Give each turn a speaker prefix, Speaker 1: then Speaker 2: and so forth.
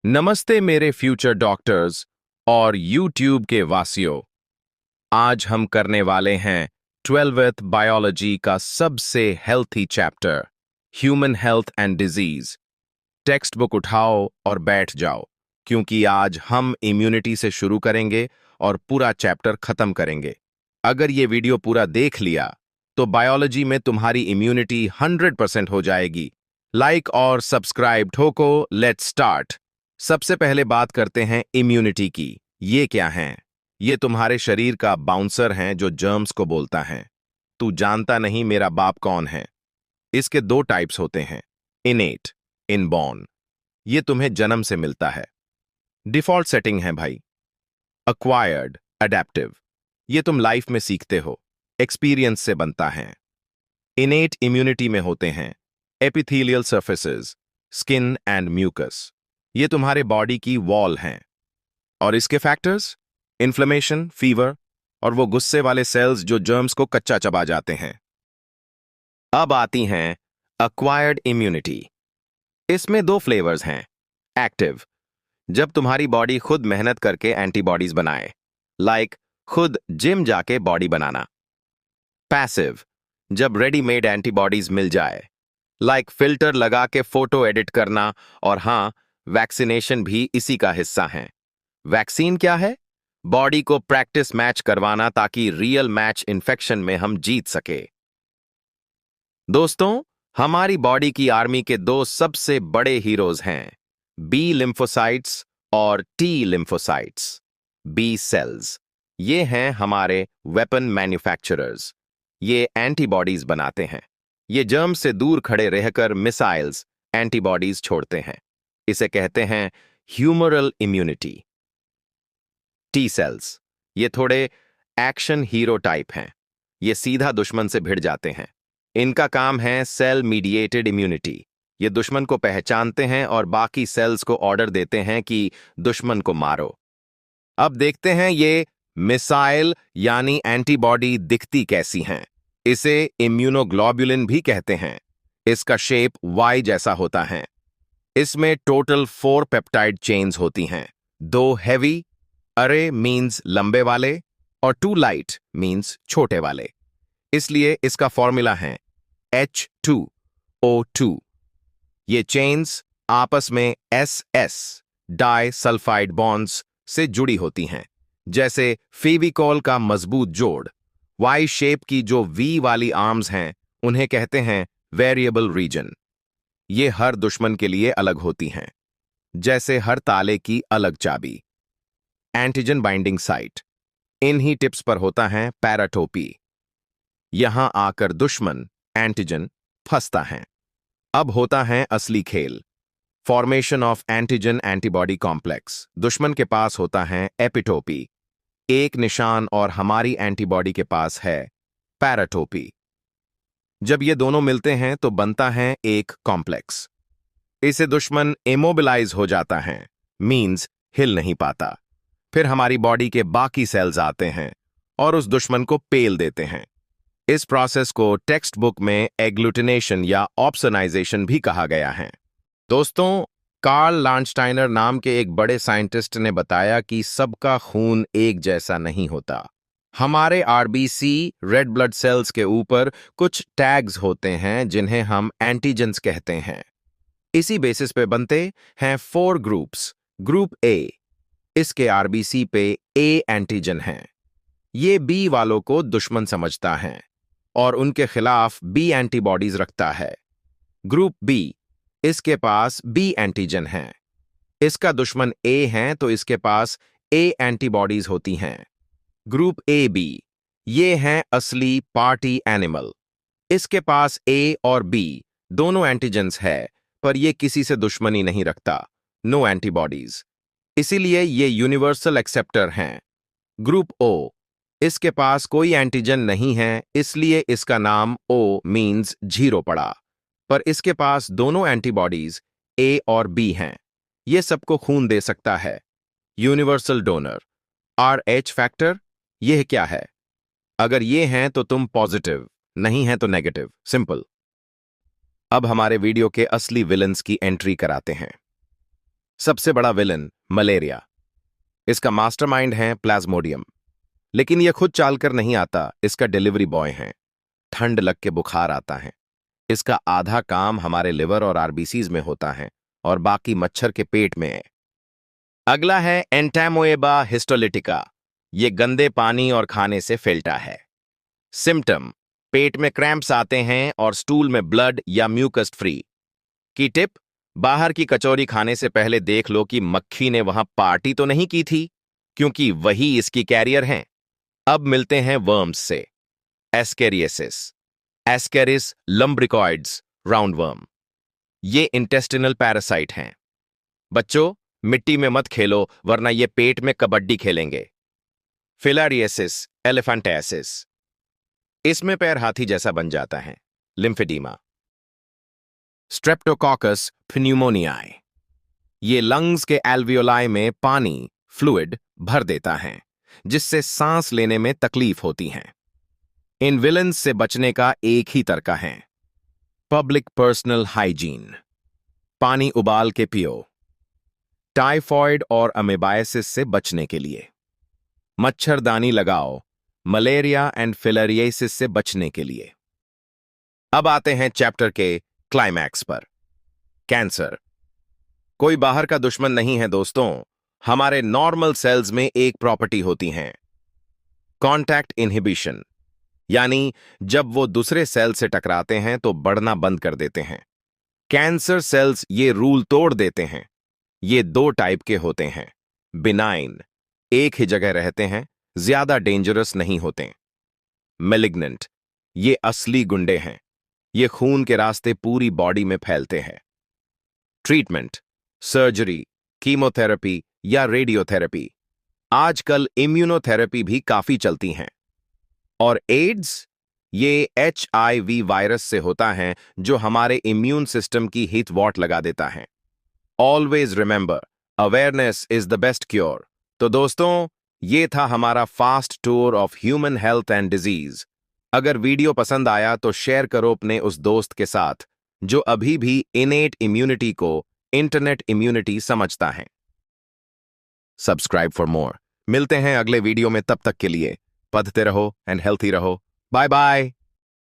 Speaker 1: नमस्ते मेरे future doctors और यूट्यूब के वासियों। आज हम करने वाले हैं 12th बायोलॉजी का सबसे healthy chapter, human health and disease. Text book उठाओ और बैठ जाओ, क्योंकि आज हम इम्यूनिटी से शुरू करेंगे और पूरा चैप्टर खत्म करेंगे। अगर ये वीडियो पूरा देख लिया तो बायोलॉजी में तुम्हारी इम्यूनिटी 100% हो जाएगी। लाइक और सब्सक्राइब ठोको। Let's start. सबसे पहले बात करते हैं इम्यूनिटी की। ये क्या है? ये तुम्हारे शरीर का बाउंसर हैं जो जर्म्स को बोलता है, तू जानता नहीं मेरा बाप कौन है। इसके दो टाइप्स होते हैं, इनेट, इनबॉर्न। ये तुम्हें जन्म से मिलता है, डिफॉल्ट सेटिंग है भाई। Acquired, adaptive. ये तुम लाइफ में सीखते हो, एक्सपीरियंस से बनता है। इनेट इम्यूनिटी में होते हैं epithelial surfaces, skin and mucus. ये तुम्हारे बॉडी की वॉल हैं। और इसके फैक्टर्स, इन्फ्लेमेशन, फीवर और वो गुस्से वाले सेल्स जो जर्म्स को कच्चा चबा जाते हैं। अब आती हैं अक्वायर्ड इम्यूनिटी। इसमें दो फ्लेवर्स हैं। एक्टिव, जब तुम्हारी बॉडी खुद मेहनत करके एंटीबॉडीज बनाए, लाइक खुद जिम जाके बॉडी बनाना। पैसिव, जब रेडीमेड एंटीबॉडीज मिल जाए, लाइक फिल्टर लगा के फोटो एडिट करना। और हां, वैक्सीनेशन भी इसी का हिस्सा है। वैक्सीन क्या है? बॉडी को प्रैक्टिस मैच करवाना ताकि रियल मैच इन्फेक्शन में हम जीत सके। दोस्तों, हमारी बॉडी की आर्मी के दो सबसे बड़े हीरोज हैं, बी लिम्फोसाइट्स और टी लिम्फोसाइट्स। बी सेल्स ये हैं हमारे वेपन मैन्युफैक्चरर्स। ये एंटीबॉडीज बनाते हैं। ये जर्म से दूर खड़े रहकर मिसाइल्स, एंटीबॉडीज छोड़ते हैं। इसे कहते हैं ह्यूमरल इम्यूनिटी। टी सेल्स ये थोड़े एक्शन हीरो टाइप हैं। ये सीधा दुश्मन से भिड़ जाते हैं। इनका काम है सेल मीडिएटेड इम्यूनिटी। ये दुश्मन को पहचानते हैं और बाकी सेल्स को ऑर्डर देते हैं कि दुश्मन को मारो। अब देखते हैं ये मिसाइल यानी एंटीबॉडी दिखती कैसी हैं। इसे इम्यूनोग्लोबुलिन भी कहते हैं। इसका शेप वाई जैसा होता है। इसमें टोटल 4 पेप्टाइड चेन्स होती हैं। 2 हैवी, अरे मीन्स लंबे वाले, और 2 लाइट मीन्स छोटे वाले। इसलिए इसका फॉर्मूला है H2O2। ये चेन्स आपस में SS डाई सल्फाइड बॉन्ड्स से जुड़ी होती हैं, जैसे फेविकॉल का मजबूत जोड़। वाई शेप की जो V वाली आर्म्स हैं उन्हें कहते हैं वेरिएबल रीजन। ये हर दुश्मन के लिए अलग होती हैं, जैसे हर ताले की अलग चाबी। एंटीजन बाइंडिंग साइट, इन्हीं टिप्स पर होता है पैराटोपी। यहां आकर दुश्मन एंटीजन फंसता है। अब होता है असली खेल, formation of antigen antibody complex. दुश्मन के पास होता है एपिटोपी, एक निशान, और हमारी एंटीबॉडी के पास है पैराटोपी। जब ये दोनों मिलते हैं तो बनता है एक कॉम्प्लेक्स। इसे दुश्मन इमोबिलाइज हो जाता है, मींस हिल नहीं पाता। फिर हमारी बॉडी के बाकी सेल्स आते हैं और उस दुश्मन को पेल देते हैं। इस प्रोसेस को टेक्स्ट बुक में एग्लूटिनेशन या ऑप्सोनाइजेशन भी कहा गया है। दोस्तों, कार्ल लांडस्टाइनर नाम के एक बड़े साइंटिस्ट ने बताया कि सबका खून एक जैसा नहीं होता। हमारे आरबीसी रेड ब्लड सेल्स के ऊपर कुछ टैग्स होते हैं जिन्हें हम एंटीजेंस कहते हैं। इसी बेसिस पे बनते हैं 4 ग्रुप्स। ग्रुप ए, इसके आरबीसी पे ए एंटीजन है। ये बी वालों को दुश्मन समझता है और उनके खिलाफ बी एंटीबॉडीज रखता है। ग्रुप बी, इसके पास बी एंटीजन है। इसका दुश्मन ए है तो इसके पास ए एंटीबॉडीज होती हैं। ग्रुप ए बी, ये हैं असली पार्टी एनिमल। इसके पास ए और बी दोनों एंटीजेंस है, पर ये किसी से दुश्मनी नहीं रखता, नो एंटीबॉडीज। इसीलिए ये यूनिवर्सल एक्सेप्टर हैं। ग्रुप ओ, इसके पास कोई एंटीजन नहीं है, इसलिए इसका नाम ओ मीन्स 0 पड़ा, पर इसके पास दोनों एंटीबॉडीज ए और बी हैं। ये सबको खून दे सकता है, यूनिवर्सल डोनर। RH फैक्टर, यह क्या है? अगर ये हैं तो तुम पॉजिटिव, नहीं है तो नेगेटिव, सिंपल। अब हमारे वीडियो के असली विलन्स की एंट्री कराते हैं। सबसे बड़ा विलन मलेरिया। इसका मास्टरमाइंड है प्लाज्मोडियम। लेकिन यह खुद चालकर नहीं आता, इसका डिलीवरी बॉय है। ठंड लग के बुखार आता है। इसका आधा काम हमारे लिवर और आरबीसीज में होता है और बाकी मच्छर के पेट में है। अगला है एंटामोएबा हिस्टोलिटिका। ये गंदे पानी और खाने से फैलता है। सिम्टम: पेट में क्रैम्प्स आते हैं और स्टूल में ब्लड या म्यूकस फ्री। की टिप: बाहर की कचौरी खाने से पहले देख लो कि मक्खी ने वहां पार्टी तो नहीं की थी, क्योंकि वही इसकी कैरियर हैं। अब मिलते हैं वर्म्स से। Ascariasis, Ascaris लम्ब्रिकॉइड्स roundworm. ये इंटेस्टिनल पैरासाइट हैं। बच्चों, मिट्टी में मत खेलो वरना ये पेट में कबड्डी खेलेंगे। फिलारियसिस एलिफेंटियासिस, इसमें पैर हाथी जैसा बन जाता है। लिम्फेडीमा। स्ट्रेप्टोकॉकस प्न्यूमोनियाई, ये लंग्स के एल्वियोलाई में पानी फ्लूइड भर देता है, जिससे सांस लेने में तकलीफ होती है। इन विलन्स से बचने का एक ही तरीका है, पब्लिक पर्सनल हाइजीन। पानी उबाल के पियो। टाइफॉइड और अमेबायसिस से बचने के लिए मच्छरदानी लगाओ, मलेरिया एंड फिलारियासिस से बचने के लिए। अब आते हैं चैप्टर के क्लाइमैक्स पर। कैंसर कोई बाहर का दुश्मन नहीं है दोस्तों। हमारे नॉर्मल सेल्स में एक प्रॉपर्टी होती है, कॉन्टैक्ट इनहिबिशन, यानी जब वो दूसरे सेल से टकराते हैं तो बढ़ना बंद कर देते हैं। कैंसर सेल्स ये रूल तोड़ देते हैं। ये दो टाइप के होते हैं, बिनाइन, एक ही जगह रहते हैं, ज्यादा डेंजरस नहीं होते। मैलिग्नेंट, ये असली गुंडे हैं। ये खून के रास्ते पूरी बॉडी में फैलते हैं। ट्रीटमेंट: सर्जरी, कीमोथेरेपी या रेडियोथेरेपी। आजकल इम्यूनोथेरेपी भी काफी चलती हैं। और एड्स, ये HIV वायरस से होता है जो हमारे इम्यून सिस्टम की हिट वॉट लगा देता है। Always remember, awareness is the best cure. तो दोस्तों, ये था हमारा fast tour of human health and disease. अगर वीडियो पसंद आया तो शेयर करो अपने उस दोस्त के साथ जो अभी भी इनेट इम्यूनिटी को इंटरनेट इम्यूनिटी समझता है। Subscribe for more. मिलते हैं अगले वीडियो में, तब तक के लिए पढ़ते रहो एंड हेल्थी रहो। Bye bye.